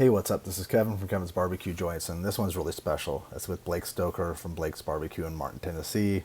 Hey, what's up? This is Kevin from Kevin's Barbecue Joints, and this one's really special. It's with Blake Stoker from Blake's Barbecue in Martin, Tennessee.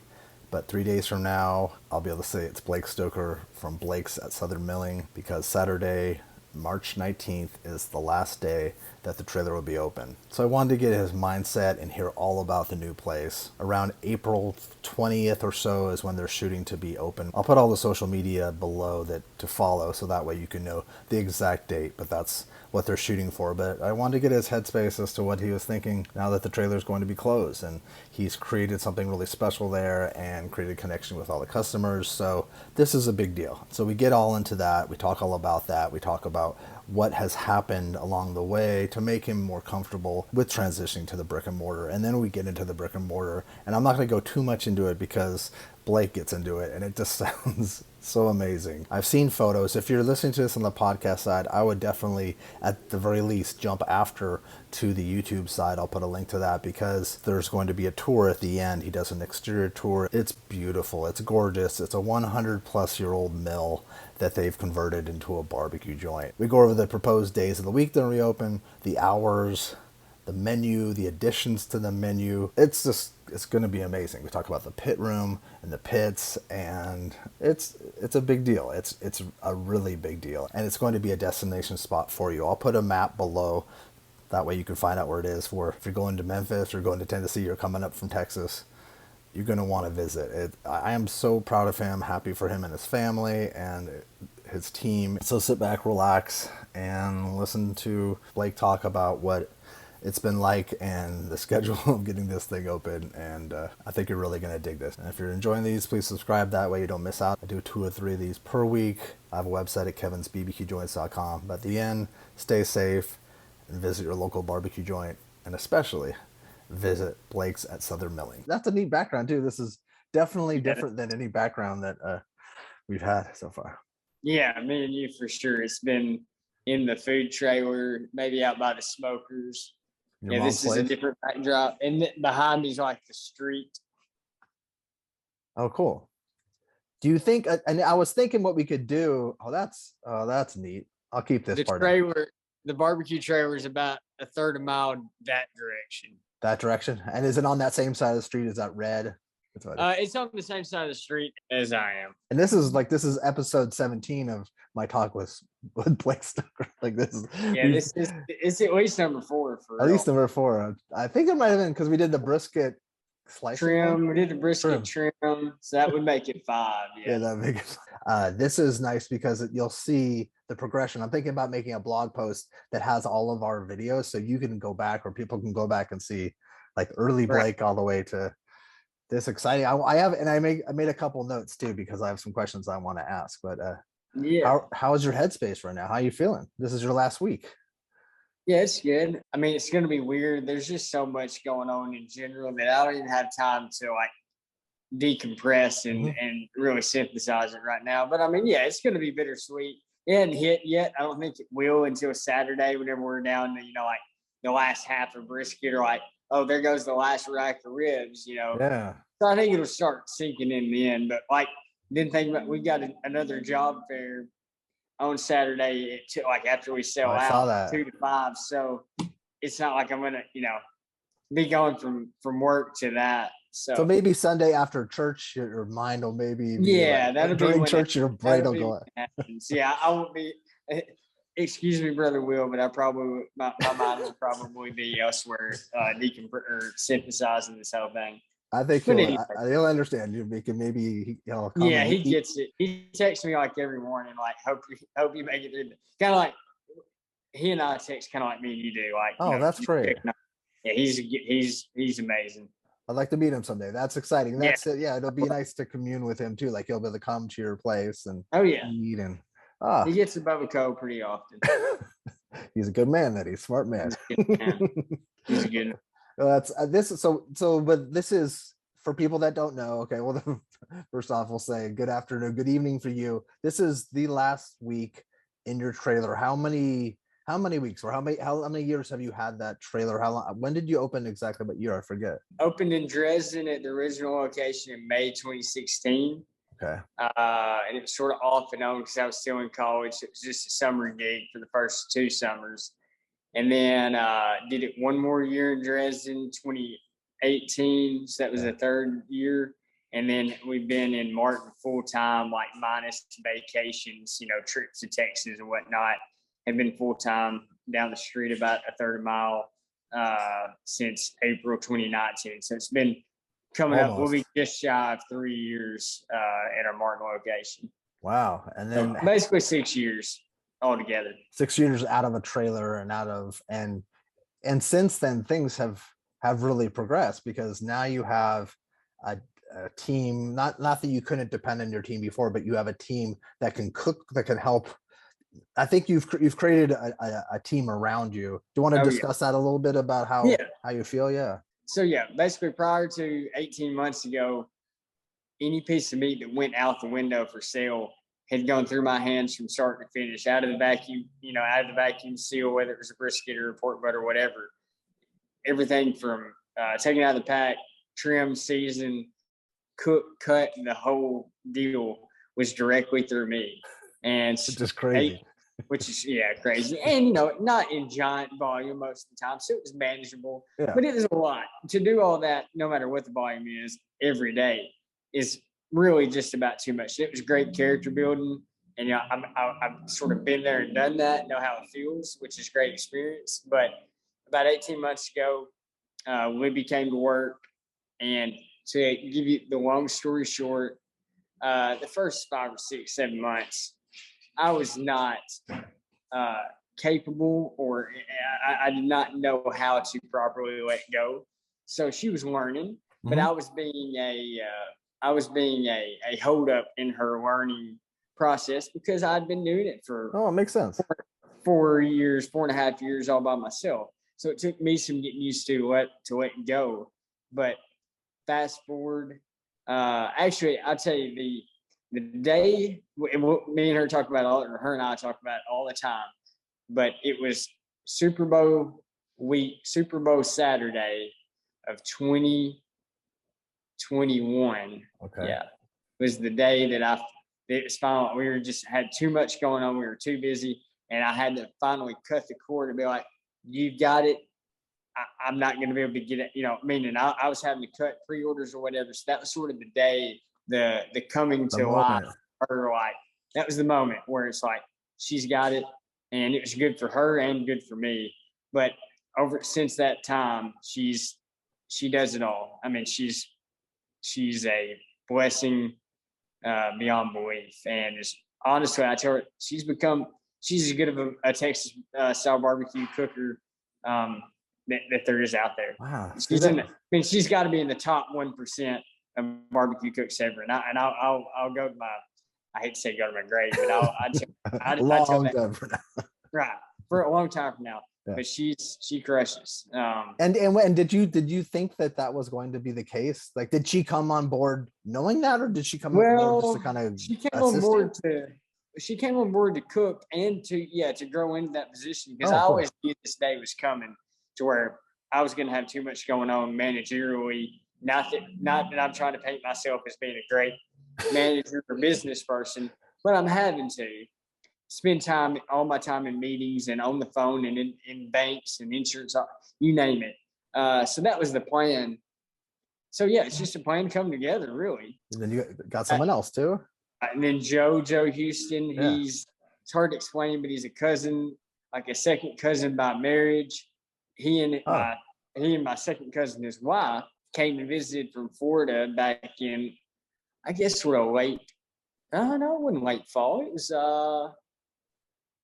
But 3 days from now, I'll be able to say it's Blake Stoker from Blake's at Southern Milling because Saturday, March 19th, is the last day that the trailer will be open. So I wanted to get his mindset and hear all about the new place. Around April 20th or so is when they're shooting to be open. I'll put all the social media below that to follow so that way you can know the exact date, but that's what they're shooting for. But I wanted to get his headspace as to what he was thinking now that the trailer is going to be closed, and he's created something really special there and created a connection with all the customers. So this is a big deal. So we get all into that. We talk all about that. We talk about what has happened along the way to make him more comfortable with transitioning to the brick and mortar. And then we get into the brick and mortar, and I'm not going to go too much into it because Blake gets into it and it just sounds so amazing. I've seen photos. If you're listening to this on the podcast side, I would definitely, at the very least, jump after to the YouTube side. I'll put a link to that because there's going to be a tour at the end. He does an exterior tour. It's beautiful. It's gorgeous. It's a 100 plus year old mill that they've converted into a barbecue joint. We go over the proposed days of the week that reopen, the hours, the menu, the additions to the menu. It's going to be amazing. We talk about the pit room and the pits, and it's a big deal. It's a really big deal, and it's going to be a destination spot for you. I'll put a map below. That way you can find out where it is for if you're going to Memphis or going to Tennessee, you're coming up from Texas. You're going to want to visit it. I am so proud of him, happy for him and his family and his team. So sit back, relax, and listen to Blake talk about what it's been like and the schedule of getting this thing open. And I think you're really going to dig this. And if you're enjoying these, please subscribe. That way you don't miss out. I do 2 or 3 of these per week. I have a website at kevinsbbqjoints.com. But at the end, stay safe and visit your local barbecue joint, and especially visit Blake's at Southern Milling. That's a neat background too. This is definitely different than any background that we've had so far. Yeah, me and you for sure. It's been in the food trailer, maybe out by the smokers. Your mom's This place? is a different backdrop. And behind me is like the street. Oh, cool. Do you think? And I was thinking what we could do. Oh, that's neat. I'll keep this The part. trailer, the barbecue trailer is about a third of a mile that direction. That direction. And is it on that same side of the street? Is that red? It's on the same side of the street as I am. And this is episode 17 of my talk with Blake Stoker. It's at least number 4 for at least number 4. I think it might have been because we did the brisket slice trim. We did the brisket trim, so that would make it 5. Yeah, that make it. This is nice because you'll see the progression. I'm thinking about making a blog post that has all of our videos, so you can go back or people can go back and see like early Blake all the way to this exciting. I made a couple notes too because I have some questions I want to ask. But how's your headspace right now? How are you feeling? This is your last week. Yeah, it's good. I mean, it's going to be weird. There's just so much going on in general that I don't even have time to like decompress and really synthesize it right now. But I mean, yeah, it's going to be bittersweet. It hasn't hit yet. I don't think it will until Saturday whenever we're down to, like the last half of brisket or like, oh, there goes the last rack of ribs, Yeah. So I think it'll start sinking in the end. But like, didn't think about we got another job fair on Saturday after we sell out 2 to 5. So it's not like I'm gonna, be going from work to that. So maybe Sunday after church, your mind will maybe that'll be during church, your brain will go. Yeah, I won't be. Excuse me, Brother Will, but my mind will probably be elsewhere, synthesizing this whole thing. I think he'll understand you. Maybe he'll come. Yeah, he gets it. He texts me like every morning, like hope you make it through. Kind of like he and I text, kind of like me and you do. Like, that's great. Yeah, he's amazing. I'd like to meet him someday. That's exciting. That's it. Yeah, it'll be nice to commune with him too. Like he'll be able to come to your place and eat and. He gets above a co pretty often. He's a good man. He's a smart man. He's a good. Well, that's this is but this is for people that don't know. Okay, well, first off, we'll say good afternoon, good evening for you. This is the last week in your trailer. How many weeks or how many years have you had that trailer? How long? When did you open exactly? What year? I forget. Opened in Dresden at the original location in May 2016. Okay. And it was sort of off and on because I was still in college. It was just a summer gig for the first 2 summers. and then did it one more year in Dresden, 2018. So that was the third year. And then we've been in Martin full time, like minus vacations, trips to Texas and whatnot. Have been full time down the street about a third of a mile since April 2019. So it's been coming up. We'll be just shy of 3 years at our Martin location. Wow. And then so basically 6 years altogether. 6 years out of a trailer and since then things have really progressed, because now you have a team, not that you couldn't depend on your team before, but you have a team that can cook, that can help. I think you've created a team around you. Do you want to discuss that a little bit about how you feel? Yeah. So basically prior to 18 months ago, any piece of meat that went out the window for sale had gone through my hands from start to finish, out of the vacuum seal, whether it was a brisket or a pork butt or whatever. Everything from taking out of the pack, trim, season, cook, cut, the whole deal was directly through me. And it's just crazy. Which is crazy. And not in giant volume most of the time. So it was manageable. Yeah. But it was a lot. To do all that, no matter what the volume is, every day is really just about too much. It was great character building. And I've sort of been there and done that, know how it feels, which is great experience. But about 18 months ago, Libby came to work. And to give you the long story short, the first 5 or 6, 7 months, I was not capable, or I did not know how to properly let go. So she was learning, but I was being a hold up in her learning process, because I'd been doing it for it makes sense 4.5 years all by myself. So it took me some getting used to let go. But fast forward, actually, I'll tell you the day me and her talk about her and I talk about it all the time, but it was Super Bowl Saturday of 2021. Okay. Yeah. Was the day that it was final. We had too much going on. We were too busy, and I had to finally cut the cord and be like, "You've got it. I'm not going to be able to get it." Meaning I was having to cut pre-orders or whatever. So that was sort of the day, the coming to life. Or like that was the moment where it's like she's got it, and it was good for her and good for me. But since that time, she does it all. I mean, she's a blessing beyond belief. And honestly, I tell her she's as good of a Texas style barbecue cooker that there is out there. Wow. She's got to be in the top 1% of barbecue cooks ever. And I'll go to I hate to say go to my grave, but I tell that, right, for a long time from now. Yeah. But she crushes. And did you think that was going to be the case? Like, did she come on board knowing that, or did she come on board just to kind of? She came on board to cook and to grow into that position, because I always knew this day was coming to where I was going to have too much going on managerially. Not that I'm trying to paint myself as being a great manager or business person, but I'm having to spend all my time in meetings and on the phone and in banks and insurance, you name it. So that was the plan. So it's just a plan come together, really. And then you got someone else too. And then Joe Houston, it's hard to explain, but he's a cousin, like a second cousin by marriage. He and my second cousin, his wife, came and visited from Florida back in, I guess, sort of late. No, it wasn't late fall. It was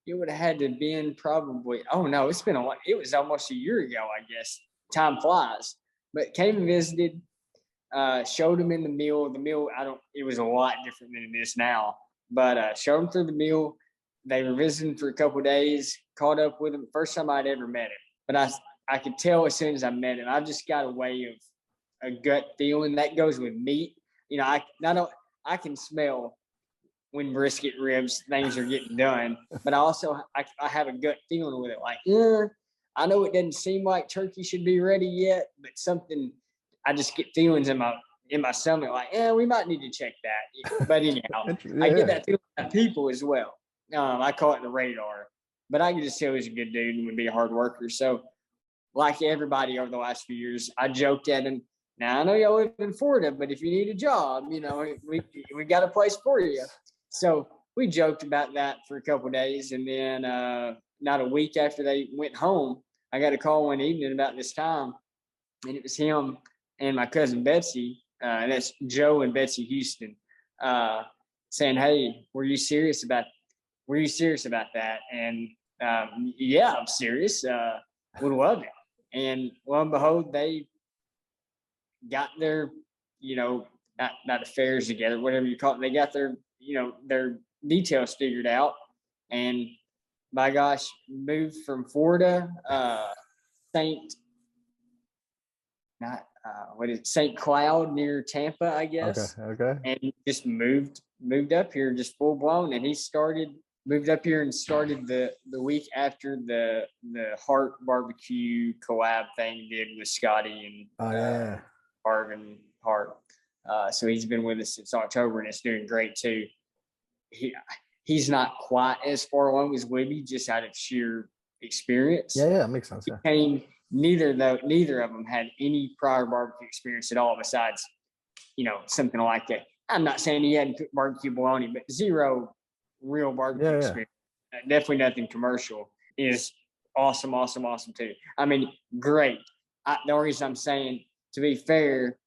it would have had to have been probably, it's been it was almost a year ago, I guess. Time flies. But came and visited, showed him in the meal. The meal, it was a lot different than it is now. But showed him through the meal. They were visiting for a couple of days, caught up with him. First time I'd ever met him. But I could tell as soon as I met him, I just got a way of a gut feeling that goes with meat. I can smell when brisket, ribs, things are getting done, but I have a gut feeling with it. Like, I know it doesn't seem like turkey should be ready yet, but something, I just get feelings in my stomach, like, we might need to check that. But anyhow, I get that feeling about people as well. I call it the radar. but I could just tell he's a good dude and would be a hard worker. So, like everybody over the last few years, I joked at him. Now I know y'all live in Florida, but if you need a job, we got a place for you. So we joked about that for a couple of days, and then not a week after they went home, I got a call one evening about this time, and it was him and my cousin Betsy, and that's Joe and Betsy Houston, saying, "Hey, were you serious about that?" And yeah, I'm serious. Would love it. And lo and behold, they got their, not affairs together, whatever you call it. They got their, their details figured out, and by gosh, moved from Florida, Saint, not what is it, Saint Cloud near Tampa, I guess. Okay. And just moved up here, just full blown. And he moved up here and started the week after the Heart barbecue collab thing he did with Scotty and Harvin Hart. So he's been with us since October, and it's doing great too. He's not quite as far along as Wibby, just out of sheer experience. Yeah, makes sense. Yeah. Neither of them had any prior barbecue experience at all, besides, something like that. I'm not saying he hadn't cooked barbecue bologna, but zero real barbecue experience. Definitely nothing commercial. Is awesome too. I mean, great. The only reason I'm saying, to be fair,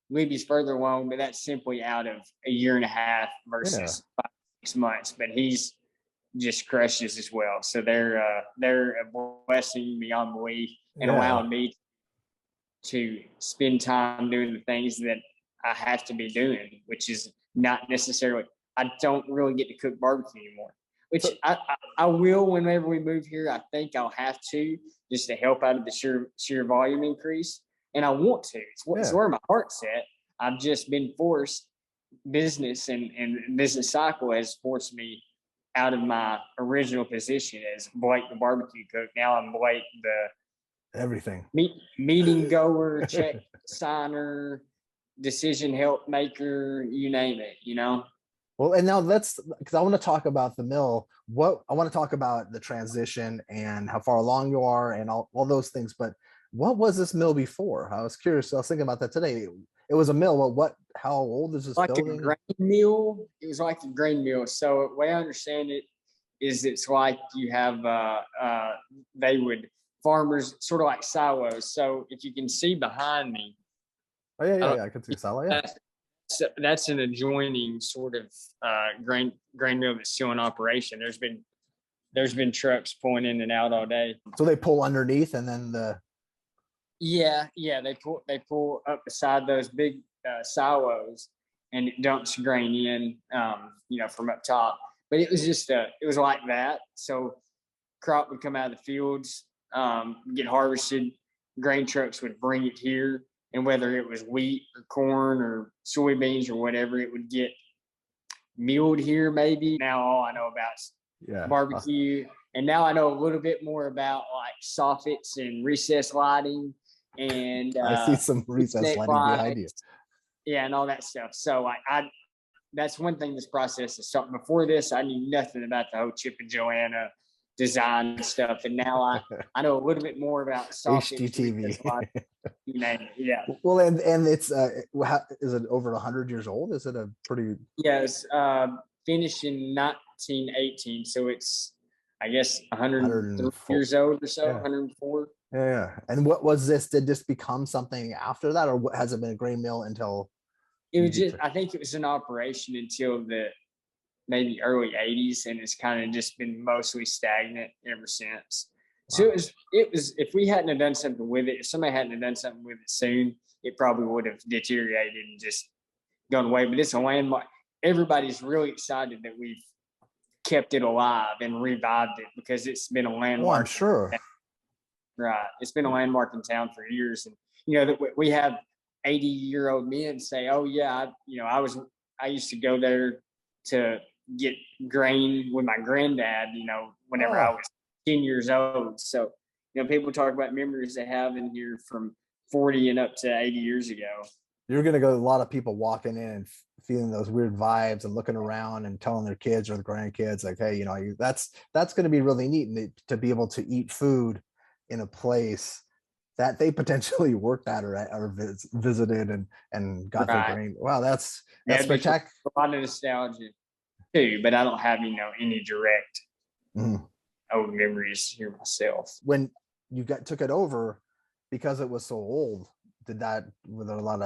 Libby's further along, but that's simply out of a year and a half versus 5-6 months. But he's just crushes as well. So they're a blessing beyond belief, and allowing me to spend time doing the things that I have to be doing, which is not necessarily. I don't really get to cook barbecue anymore, which I will whenever we move here. I think I'll have to, just to help out of the sheer volume increase. And I want to. It's where my heart's at. I've just been forced. Business and business cycle has forced me out of my original position as Blake the barbecue cook. Now I'm Blake the everything meeting goer, check signer, decision help maker, you name it. Well, and now because I want to talk about the mill. I want to talk about the transition and how far along you are and all those things. But what was this mill before? I was curious. I was thinking about that today. It was a mill. How old is this building? A grain mill. It was like a grain mill. So the way I understand it is, it's like you have farmers sort of like silos. So if you can see behind me. Oh yeah, I can see a silo. Yeah. That's an adjoining sort of grain mill that's still in operation. There's been trucks pulling in and out all day. So they pull underneath, and then they pull up beside those big silos, and it dumps grain in, from up top. But it was it was like that. So crop would come out of the fields, get harvested. Grain trucks would bring it here. And whether it was wheat or corn or soybeans or whatever, it would get milled here maybe. Now all I know about is barbecue. And now I know a little bit more about like soffits and recessed lighting. And I see some recessed lighting behind you. Yeah, and all that stuff. So that's one thing this process is something. Before this, I knew nothing about the whole Chip and Joanna design stuff, and now I know a little bit more about HGTV. Yeah. Well, and it's is it over 100 years old? Is it a pretty? Yes, finished in 1918, so it's, I guess, 103 years old or so. 104. Yeah. And what was this? Did this become something after that, or has it been a grain mill until? It was just. I think it was in operation until the maybe early 80s, and it's kind of just been mostly stagnant ever since. Wow. So it was if we hadn't have done something with it, if somebody hadn't have done something with it soon, it probably would have deteriorated and just gone away. But it's a landmark. Everybody's really excited that we've kept it alive and revived it, because it's been a landmark. Oh, I'm sure. Right. It's been a landmark in town for years. And, that we have 80-year-old men say, oh yeah, I used to go there to get grain with my granddad, whenever I was 10 years old. So, people talk about memories they have in here from 40 and up to 80 years ago. You're going to go, a lot of people walking in and feeling those weird vibes and looking around and telling their kids or the grandkids like, hey, that's going to be really neat, and to be able to eat food in a place that they potentially worked at or visited and got their Right. grain. Wow, that's Yeah, it'd be cool. spectacular. A lot of nostalgia too, but I don't have any direct old memories here myself. When you took it over, because it was so old, were there a lot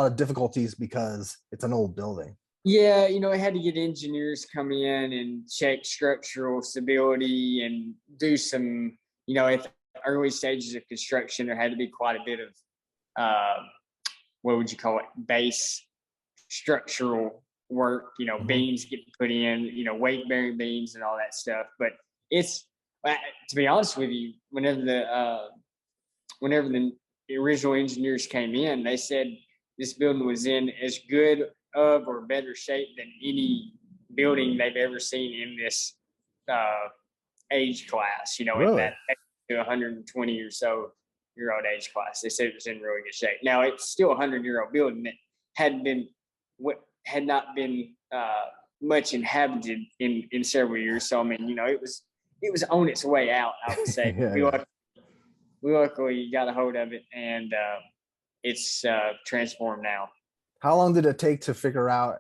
of difficulties because it's an old building? Yeah, I had to get engineers come in and check structural stability and do some, at the early stages of construction, there had to be quite a bit of, what would you call it, base structural work, beams getting put in, weight bearing beams and all that stuff. But to be honest with you, whenever the original engineers came in, they said this building was in as good of or better shape than any building they've ever seen in this age class, Really? in that 120 or so year old age class. They said it was in really good shape. Now it's still a 100-year-old building that had not been much inhabited in several years. So I mean, it was on its way out, I would say. We luckily got a hold of it, and it's transformed now. How long did it take to figure out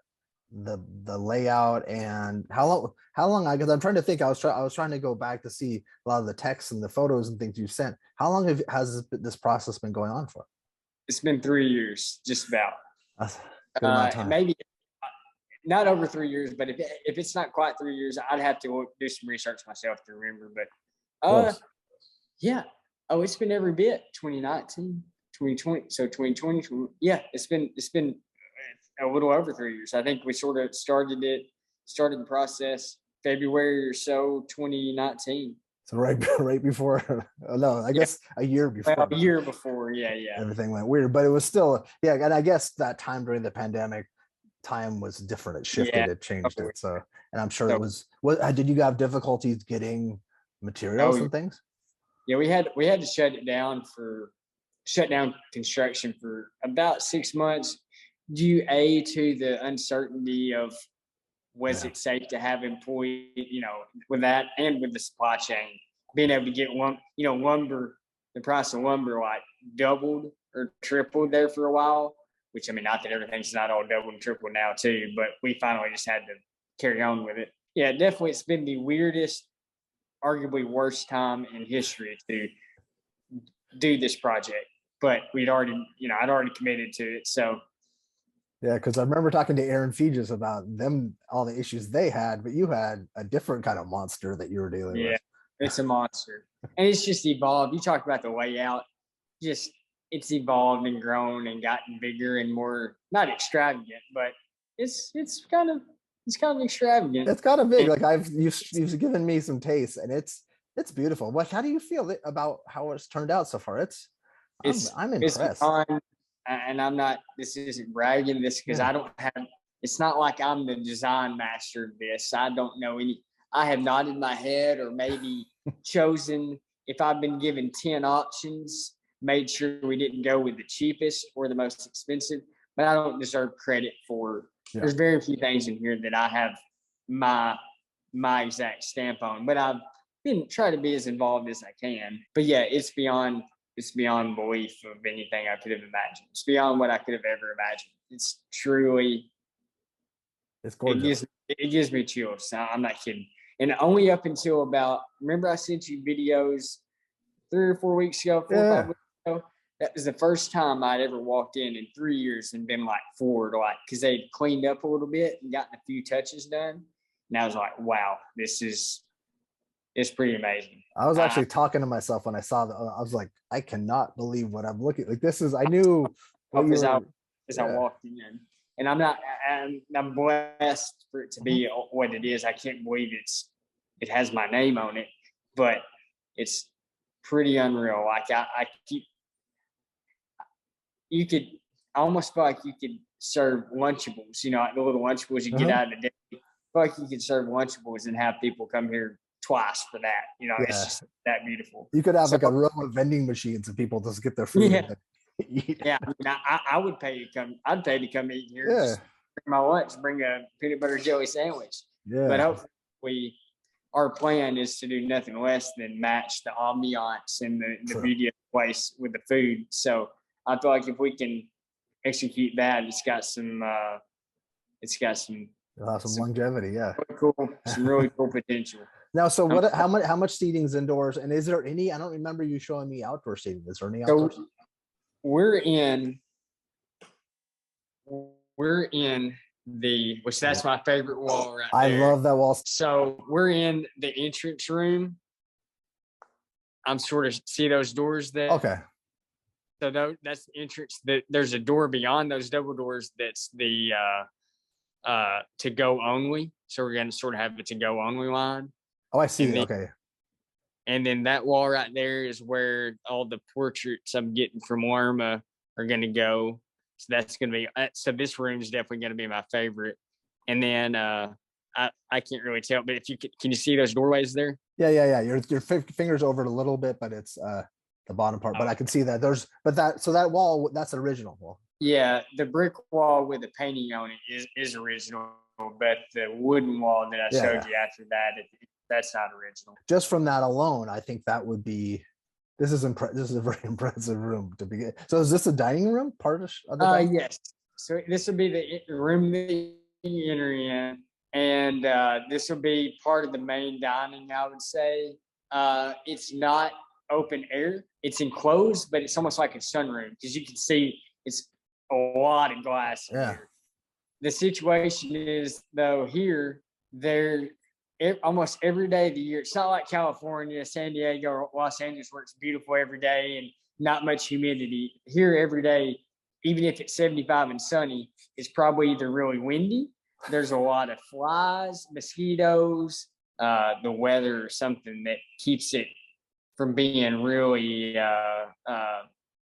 the layout, and how long? Because I'm trying to think. I was trying to go back to see a lot of the texts and the photos and things you sent. How long has this process been going on for? It's been 3 years, just about. That's a good amount of time. Maybe not over 3 years, but if it's not quite 3 years, I'd have to do some research myself to remember. But yeah. Oh, it's been every bit. 2019, 2020. So 2020. Yeah, it's been a little over 3 years. I think we sort of started the process February or so, 2019. So right before, no, I guess a year before. Well, a year before, yeah. Everything went weird, but it was still, yeah. And I guess that time during the pandemic, time was different. It shifted, it changed it. So, and I'm sure it was. What did you have difficulties getting materials and things? Yeah, we had to shut down construction for about 6 months due to the uncertainty of was it safe to have employees, with that and with the supply chain, being able to get lumber, the price of lumber like doubled or tripled there for a while, which I mean, not that everything's not all doubled and tripled now too, but we finally just had to carry on with it. Yeah, definitely it's been the weirdest, arguably worst time in history to do this project, but I'd already committed to it. So yeah, because I remember talking to Aaron Feges about them, all the issues they had, but you had a different kind of monster that you were dealing with. Yeah, it's a monster. And it's just evolved. You talk about the layout, just it's evolved and grown and gotten bigger and more, not extravagant, but it's kind of extravagant. It's kind of big. Like you've given me some taste, and it's beautiful. How do you feel about how it's turned out so far? I'm impressed. And I'm not, this isn't bragging this because I don't have, it's not like I'm the design master of this. I don't know I have nodded my head or maybe chosen, if I've been given 10 options, made sure we didn't go with the cheapest or the most expensive, but I don't deserve credit for, there's very few things in here that I have my exact stamp on, but I've been trying to be as involved as I can. But yeah, it's beyond belief of anything I could have imagined. It's beyond what I could have ever imagined. It's truly, it's gorgeous. It gives me chills. I'm not kidding. And only up until remember I sent you videos 3 or 4 weeks ago, 4 or 5 weeks ago? That was the first time I'd ever walked in 3 years and been forward, because they'd cleaned up a little bit and gotten a few touches done. And I was like, wow, it's pretty amazing. I was actually talking to myself when I saw that. I was like, I cannot believe what I'm looking like. This is, I knew as I walked in, and I'm blessed for it to be what it is. I can't believe it has my name on it, but it's pretty unreal. I almost feel like you could serve Lunchables, like the little Lunchables you get out of the day. I feel like you could serve Lunchables and have people come here twice for that. It's just that beautiful. You could have a row of vending machines and people just get their food. Yeah, I mean, I would pay to come. I'd pay to come eat here. Yeah, Just bring my lunch. Bring a peanut butter jelly sandwich. But yeah, hopefully, our plan is to do nothing less than match the ambiance and the true. beauty of the place with the food. So I feel like if we can execute that, it's got some. It's got You'll have some some longevity. Yeah. really cool, some really cool potential. Now, so Um, what? How much seating's indoors? And is there any? I don't remember you showing me outdoor seating. Is there any outdoor? so we're in we're in which that's my favorite wall right I there. love that wall. So we're in the entrance room. I'm sort of see those doors there. Okay. So that's the entrance. There's a door beyond those double doors. That's the to go only. So we're going to sort of have the to go only line. Oh, I see. And then, Okay. And then that wall right there is where all the portraits I'm getting from Lerma are going to go. So that's going to be, so this room is definitely going to be my favorite. And then I can't really tell, but if you can you see those doorways there? Yeah. Your fingers over it a little bit, but it's the bottom part. But I can see that that wall, that's the original wall. Yeah, the brick wall with the painting on it is original, but the wooden wall that I showed you after that, that's not original. Just from that alone, I think that would be. This is a very impressive room to begin. So is this a dining room part of the? Yes. So this will be the room that you enter in, and this will be part of the main dining. I would say it's not open air; it's enclosed, but it's almost like a sunroom because you can see it's a lot of glass here. The situation is though here almost every day of the year. It's not like California, San Diego, or Los Angeles where it's beautiful every day and not much humidity. Here every day, even if it's 75 and sunny, it's probably either really windy. There's a lot of flies, mosquitoes, the weather or something that keeps it from being really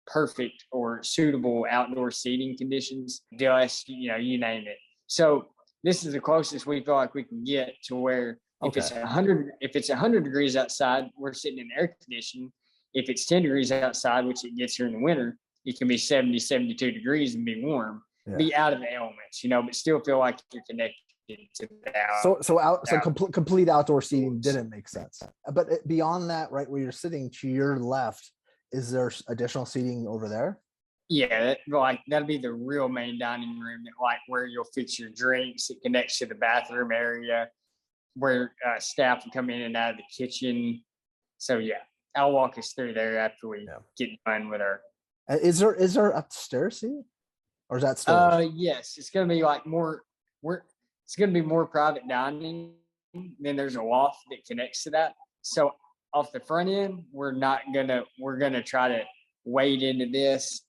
perfect or suitable outdoor seating conditions, dust, you name it. So this is the closest we feel like we can get to where if it's 100 degrees outside, we're sitting in air conditioning. If it's 10 degrees outside, which it gets here in the winter, it can be 70, 72 degrees and be warm, be out of the elements, but still feel like you're connected to that. So complete outdoor seating didn't make sense. But beyond that, right where you're sitting to your left, is there additional seating over there? Yeah, that'll be the real main dining room, where you'll fix your drinks. It connects to the bathroom area where staff will come in and out of the kitchen. So yeah, I'll walk us through there after we get done with our. Is there upstairs seating, or is that stairs? Yes, it's gonna be it's gonna be more private dining. Then there's a loft that connects to that. So off the front end, we're gonna try to wade into this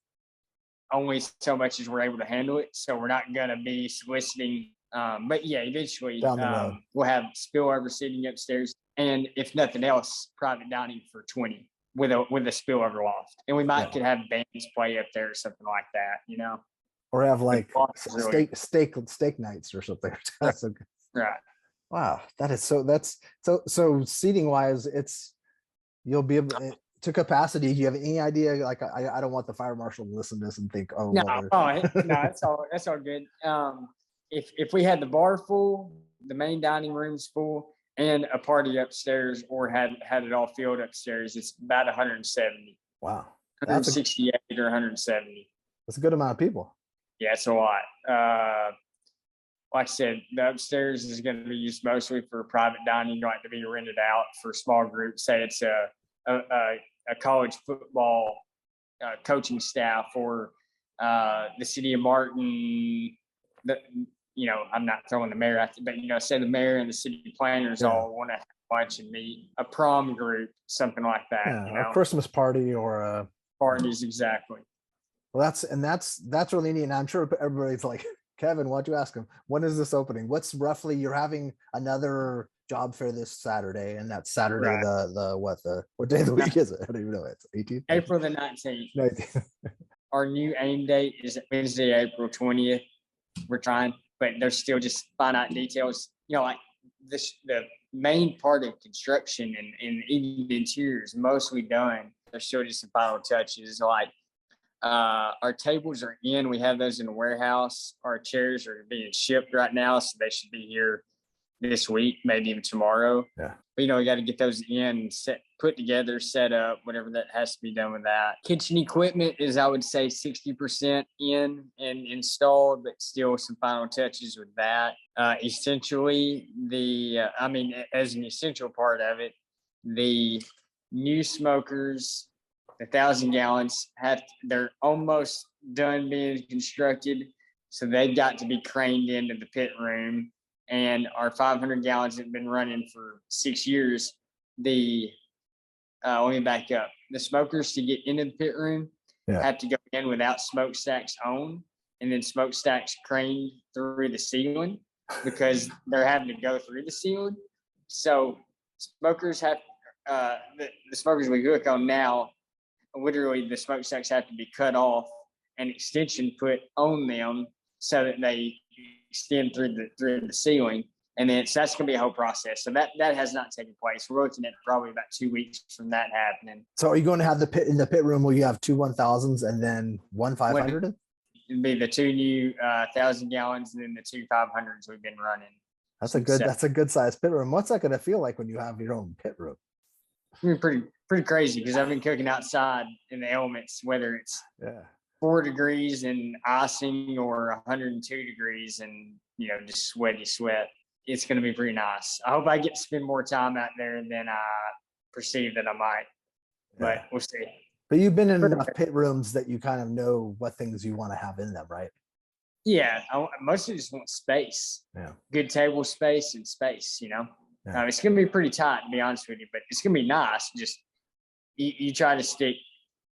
only so much as we're able to handle it. So we're not going to be soliciting. But yeah, eventually we'll have spillover seating upstairs. And if nothing else, private dining for 20 with a spillover loft. And we could have bands play up there or something like that, Or have like steak nights or something. Right. Wow. So seating wise, you'll be able to capacity. Do you have any idea? Like, I don't want the fire marshal to listen to this and think, no, that's all good. If we had the bar full, the main dining room's full, and a party upstairs, or had it all filled upstairs, it's about 170. Wow, 168 or 170. That's a good amount of people. Yeah, it's a lot. Like I said, the upstairs is going to be used mostly for private dining, going to be rented out for small groups. Say it's a college football coaching staff, or the city of Martin. I'm not throwing the mayor out there, but say the mayor and the city planners all want to have lunch and meet, a prom group, something like that. A Christmas party or a parties, exactly. Well, that's really neat, and I'm sure everybody's like, Kevin, why'd you ask him? When is this opening? What's roughly, you're having another job fair this Saturday, and that's Saturday, right. What day of the week is it? I don't even know. It's 18th? April the 19th. Our new aim date is Wednesday, April 20th. We're trying, but there's still just finite details. Like this, the main part of construction and even the interior is mostly done. There's still just some final touches, like Our tables are in. We have those in the warehouse. Our chairs are being shipped right now, so they should be here this week, maybe even tomorrow. Yeah. But, you know, we got to get those in, put together, set up, whatever that has to be done with that. Kitchen equipment is, I would say, 60% in and installed, but still some final touches with that. Essentially, as an essential part of it, the new smokers, the 1,000 gallons, they're almost done being constructed. So they've got to be craned into the pit room. And our 500 gallons have been running for 6 years. Let me back up. The smokers to get into the pit room have to go in without smokestacks on, and then smokestacks craned through the ceiling because they're having to go through the ceiling. So smokers have the smokers we hook on now. Literally, the smokestacks have to be cut off and extension put on them so that they extend through the ceiling, and then so that's going to be a whole process. So that has not taken place. We're looking at probably about 2 weeks from that happening. So are you going to have in the pit room where you have 2 1,000s and then 1 500? It'd be the 2 new 1,000 gallons and then the 2 500s we've been running. That's a good size pit room. What's that going to feel like when you have your own pit room? Pretty crazy because I've been cooking outside in the elements, whether it's 4 degrees and icing or 102 degrees and, you know, just sweaty sweat. It's going to be pretty nice. I hope I get to spend more time out there than I perceive that I might, but we'll see. But you've been in enough pit rooms that you kind of know what things you want to have in them, right? Yeah. I mostly just want space. Yeah. Good table space and space, you know. Yeah. It's going to be pretty tight, to be honest with you, but it's going to be nice. Just you try to stick.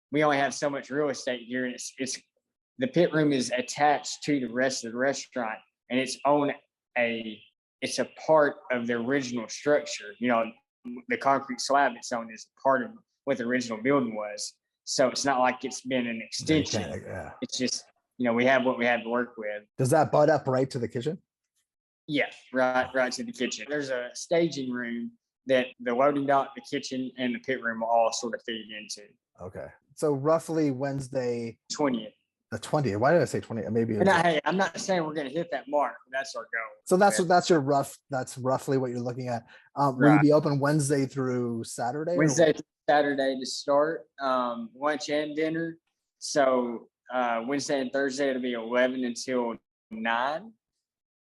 We only have so much real estate here, and it's the pit room is attached to the rest of the restaurant, and it's a part of the original structure. You know, the concrete slab it's on is part of what the original building was. So it's not like it's been an extension. It's just, you know, we have what we have to work with. Does that butt up right to the kitchen? Yeah, right to the kitchen. There's a staging room that the loading dock, the kitchen, and the pit room will all sort of feed into. Okay. So roughly Wednesday 20th. The 20th. Why did I say 20? Maybe. Hey, I'm not saying we're going to hit that mark. That's our goal. So that's roughly what you're looking at. Will you be open Wednesday through Saturday? Wednesday through Saturday to start, lunch and dinner. So Wednesday and Thursday it'll be 11 until 9.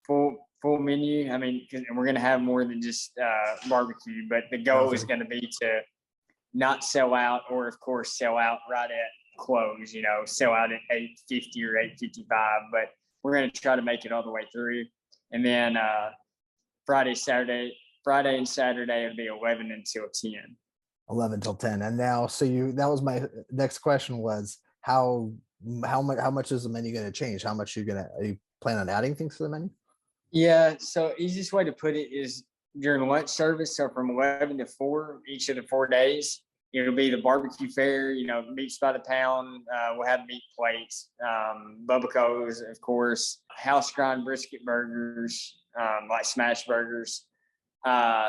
Full menu. I mean, and we're going to have more than just barbecue, but the goal is going to be to not sell out, or of course sell out right at close, you know, sell out at 8:50 or 8:55, but we're going to try to make it all the way through. And then Friday and Saturday it'll be 11 until 10. 11 till 10. And now, that was my next question was how much is the menu going to change? How much are you plan on adding things to the menu? Yeah. So easiest way to put it is during lunch service. So from 11 to 4, each of the 4 days, it'll be the barbecue fare, you know, meats by the pound. We'll have meat plates, Bubba-Co's, of course, house grind brisket burgers, like smash burgers,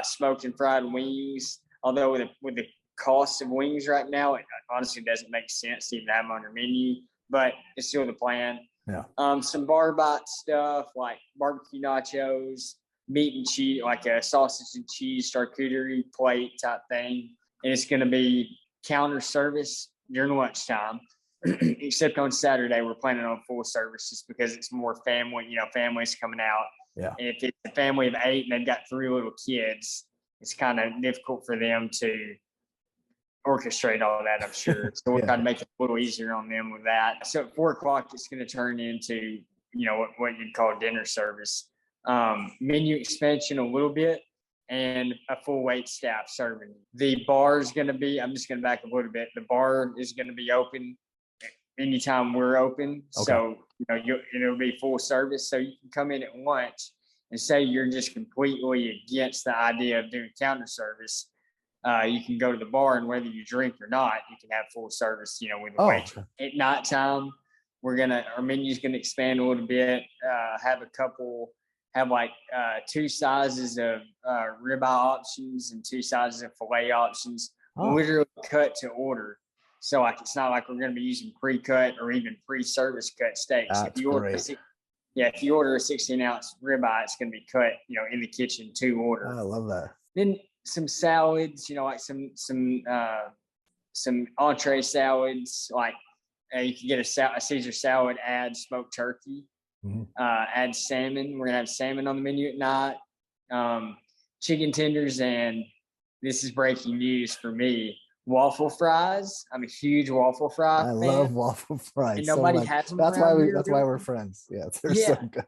smoked and fried wings. Although with the cost of wings right now, it honestly doesn't make sense to even have them on your menu, but it's still the plan. Yeah. Some bar bite stuff like barbecue nachos, meat and cheese, like a sausage and cheese charcuterie plate type thing. And it's going to be counter service during lunchtime, except on Saturday, we're planning on full service just because it's more family, you know, families coming out. Yeah. And if it's a family of 8 and they've got 3 little kids, it's kind of difficult for them to orchestrate all that, I'm sure. So we're trying to make it a little easier on them with that. So at 4 o'clock, it's going to turn into, you know, what you'd call dinner service. Menu expansion a little bit, and a full wait staff serving. The bar is going to be, I'm just going to back up a little bit. The bar is going to be open anytime we're open. Okay. So, you know, it'll be full service. So you can come in at lunch and say you're just completely against the idea of doing counter service. You can go to the bar, and whether you drink or not, you can have full service, you know, with the waitress. At nighttime, our menu is going to expand a little bit, have like 2 sizes of ribeye options and 2 sizes of filet options, literally cut to order. So like it's not like we're going to be using pre-cut or even pre-service cut steaks. That's great. If you order a 16-ounce ribeye, it's going to be cut, in the kitchen to order. I love that. Then some salads, like some entree salads, like you can get a Caesar salad, add smoked turkey, add salmon. We're gonna have salmon on the menu at night, chicken tenders, and this is breaking news for me. Waffle fries. I'm a huge waffle fry fan. I love waffle fries. And nobody has them. That's why we're friends. Yeah, they're so good.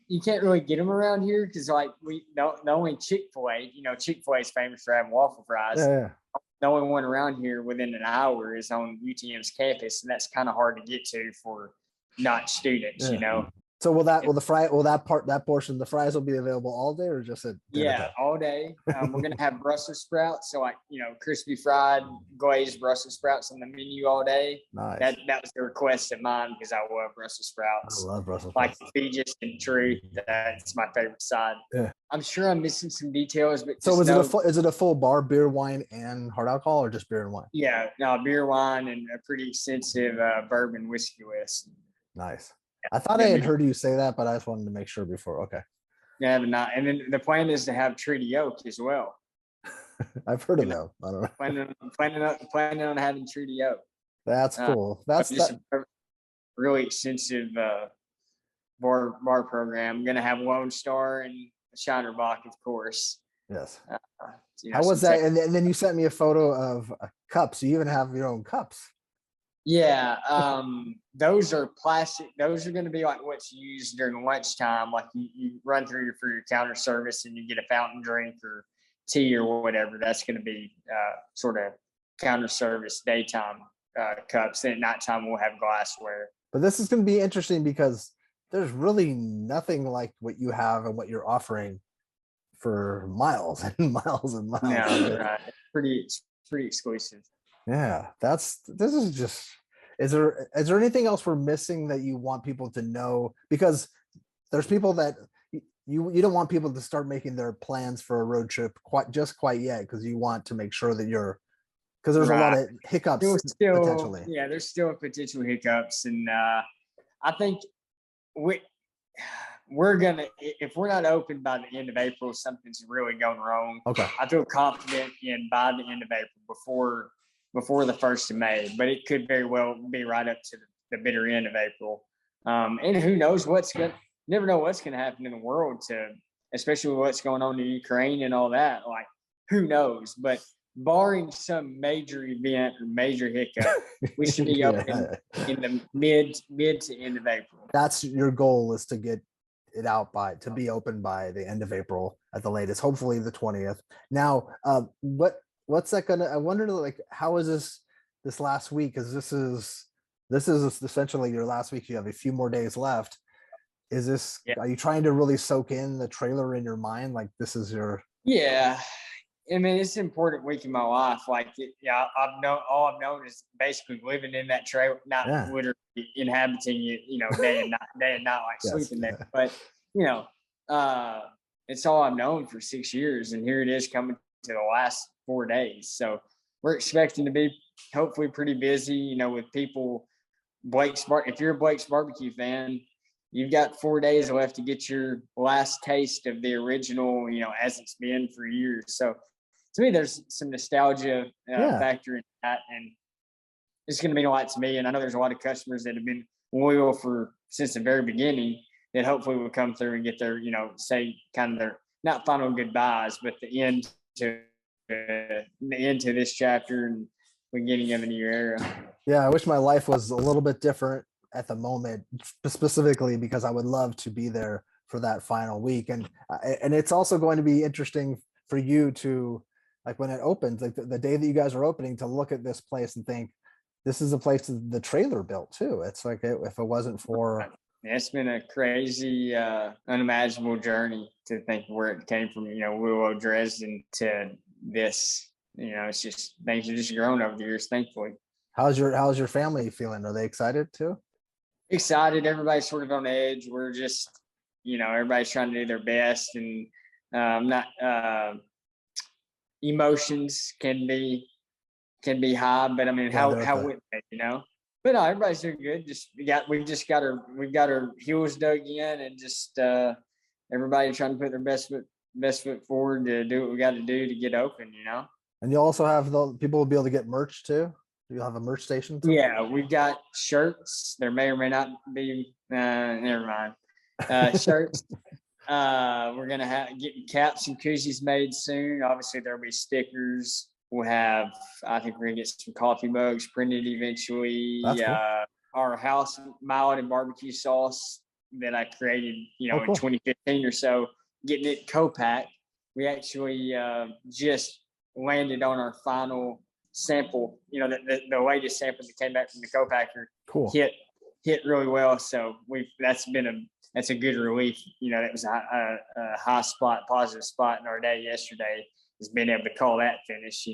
You can't really get them around here because like the only Chick-fil-A, Chick-fil-A is famous for having waffle fries. Yeah. The only one around here within an hour is on UTM's campus, and that's kind of hard to get to for not students, So that portion, the fries will be available all day or just at dinner time? All day. We're gonna have Brussels sprouts, so like crispy fried glazed Brussels sprouts on the menu all day. Nice. That was the request of mine because I love Brussels sprouts. I love Brussels sprouts. Like to be just in truth, that's my favorite side. Yeah. I'm sure I'm missing some details, but so is it a full bar, beer, wine, and hard alcohol, or just beer and wine? Yeah, no, beer, wine, and a pretty extensive bourbon whiskey list. Nice. I thought I had heard you say that, but I just wanted to make sure before. Okay. Yeah, but not. And then the plan is to have Treaty Oak as well. I've heard of them. I don't know. Planning on having Treaty Oak. That's cool. That's a really extensive bar program. I'm gonna have Lone Star and Shiner Bock, of course. Yes. How was that? And then you sent me a photo of cups. You even have your own cups. Yeah, those are plastic. Those are going to be like what's used during lunchtime. Like you run through for your counter service and you get a fountain drink or tea or whatever. That's going to be sort of counter service daytime cups. Then at nighttime we'll have glassware. But this is going to be interesting because there's really nothing like what you have and what you're offering for miles and miles and miles. Yeah, right. It's pretty exclusive. Yeah, is there anything else we're missing that you want people to know? Because there's people that you don't want people to start making their plans for a road trip quite yet, because you want to make sure that because there's a lot of hiccups potentially. Yeah, there's still potential hiccups, and I think we're gonna, if we're not open by the end of April, something's really going wrong. Okay. I feel confident in by the end of April before the 1st of May, but it could very well be right up to the bitter end of April. And who knows never know what's going to happen in the world especially with what's going on in Ukraine and all that. Like, who knows? But barring some major event or major hiccup, we should be open in the mid to end of April. That's your goal, is to get it out to be open by the end of April at the latest, hopefully the 20th. Now, what's that gonna? I wonder, like, how is this last week? Because this is essentially your last week. You have a few more days left. Is this? Yeah. Are you trying to really soak in the trailer in your mind? Like, this is your? Yeah, I mean, it's an important week in my life. Like, all I've known is basically living in that trailer, not literally inhabiting it, day and night, like sleeping there. But it's all I've known for 6 years, and here it is coming to the last 4 days. So we're expecting to be hopefully pretty busy, with people. If you're a Blake's Barbecue fan, you've got 4 days left to get your last taste of the original, as it's been for years. So to me, there's some nostalgia factor in that, and it's going to mean a lot to me. And I know there's a lot of customers that have been loyal since the very beginning that hopefully will come through and get their, say kind of their, not final goodbyes, but the end to this chapter and beginning of a new era. Yeah, I wish my life was a little bit different at the moment, specifically because I would love to be there for that final week. And it's also going to be interesting for you to, like, when it opens, like the day that you guys are opening, to look at this place and think, this is a place that the trailer built too. It's like, if it wasn't for... It's been a crazy, unimaginable journey to think where it came from, Willow, Dresden to this. It's just, things have just grown over the years, thankfully. How's your family feeling? Are they excited too? Excited. Everybody's sort of on edge. We're just, everybody's trying to do their best, and emotions can be can be high, but I mean, Yeah, they're how up would they, But no, everybody's doing good. We've got our heels dug in, and just everybody trying to put their best foot forward to do what we got to do to get open. And you also have the people will be able to get merch too. Do you have a merch station too? Yeah, we've got shirts. There may or may not be. Never mind. Shirts. We're gonna have getting caps and koozies made soon. Obviously, there'll be stickers. We'll have. I think we're gonna get some coffee mugs printed eventually. That's cool. Our house mild and barbecue sauce that I created, Oh, cool. in 2015 or so, getting it co-packed. We actually just landed on our final sample. The latest sample that came back from the co-packer Cool. hit really well. So that's a good relief. That was a high spot, positive spot in our day yesterday, is being able to call that finish.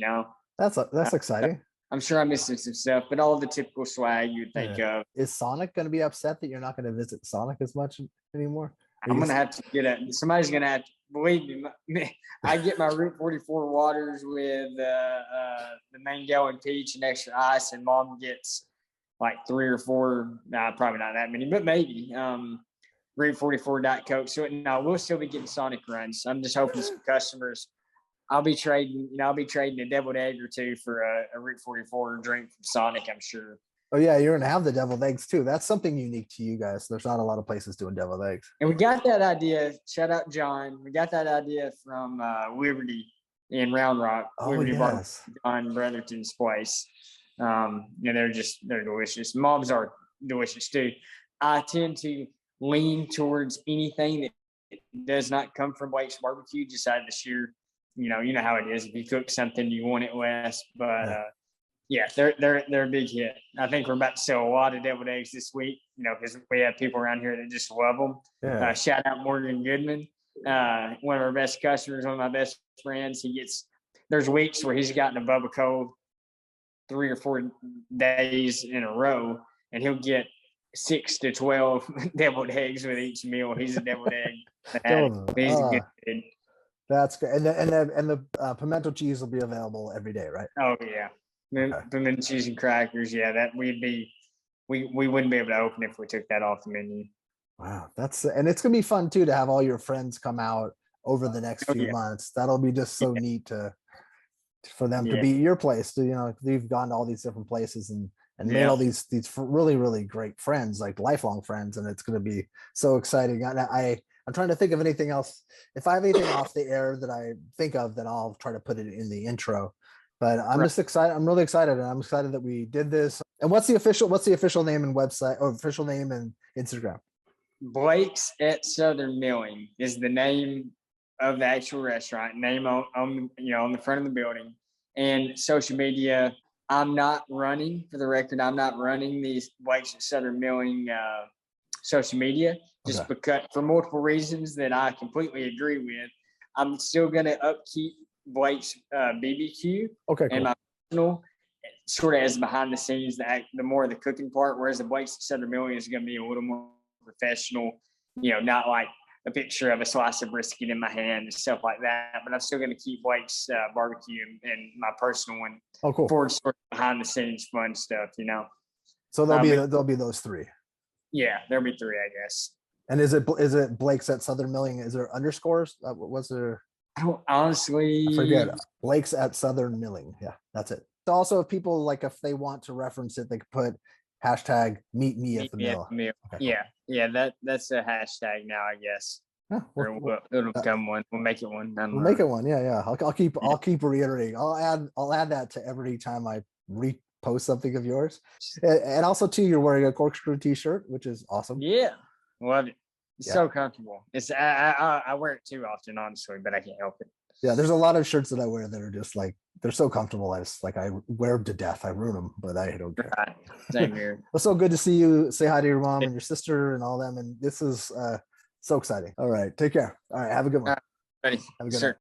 That's exciting. I'm sure I'm missing some stuff, but all the typical swag you'd think of. Is Sonic going to be upset that you're not going to visit Sonic as much anymore? I'm going to have to somebody's going to have to, believe me, I get my Route 44 waters with the mango and peach and extra ice, and Mom gets like 3 or 4, probably not that many, but maybe, Route 44 Diet Coke. So no, we'll still be getting Sonic runs. I'm just hoping some customers, I'll be trading a deviled egg or two for a Route 44 drink from Sonic, I'm sure. Oh yeah, you're gonna have the deviled eggs too. That's something unique to you guys. There's not a lot of places doing deviled eggs. And we got that idea. Shout out John. We got that idea from Liberty in Round Rock. Oh Liberty yes, John Brotherton's place. They're delicious. Mom's are delicious too. I tend to lean towards anything that does not come from Blake's Barbecue, just out of the sheer, you know how it is. If you cook something, you want it less. But yeah, they're a big hit. I think we're about to sell a lot of deviled eggs this week, because we have people around here that just love them. yeah. Shout out Morgan Goodman, one of our best customers, one of my best friends. There's weeks where he's gotten a Bubba Cold 3 or 4 days in a row, and he'll get 6 to 12 deviled eggs with each meal. He's a deviled egg. He's a good kid. That's good. And the pimento cheese will be available every day, right? Oh yeah. Pimento cheese and crackers. Yeah, that we wouldn't be able to open if we took that off the menu. Wow, and it's gonna be fun too to have all your friends come out over the next few months. That'll be just so neat for them to be at your place. So, you've gone to all these different places and made all these really, really great friends, like lifelong friends, and it's gonna be so exciting. And I'm trying to think of anything else. If I have anything off the air that I think of, then I'll try to put it in the intro. But I'm just excited. I'm really excited, and I'm excited that we did this. And what's the official name and website, or official name and Instagram? Blake's at Southern Milling is the name of the actual restaurant. Name on the front of the building, and social media. I'm not running, for the record. I'm not running these Blake's at Southern Milling social media, just because, for multiple reasons that I completely agree with. I'm still going to upkeep Blake's BBQ, cool. And my personal, sort of as behind the scenes, the more of the cooking part, whereas the Blake's at Southern Milling is going to be a little more professional, not like a picture of a slice of brisket in my hand and stuff like that. But I'm still going to keep Blake's barbecue and my personal one for sort of behind the scenes fun stuff, So there'll be those 3. Yeah, there'll be 3, I guess. And is it Blake's at Southern Milling? Is there underscores? Was there? I don't honestly. I forget. Blake's at Southern Milling. Yeah, that's it. Also, if people if they want to reference it, they could put hashtag meet me at the mill. Okay. Yeah. That's a hashtag now, I guess. Yeah, it'll become one. We'll make it one. We'll make it one. Yeah. I'll keep reiterating. I'll add that to every time I repost something of yours. And also too, you're wearing a corkscrew t-shirt, which is awesome. Yeah, love it. It's so comfortable. I wear it too often, honestly, but I can't help it. Yeah, there's a lot of shirts that I wear that are just they're so comfortable. I wear them to death. I ruin them, but I don't care. Right. Same here. Well, so good to see you. Say hi to your mom and your sister and all them. And this is so exciting. All right, take care. All right, have a good one. Ready. Have a good night.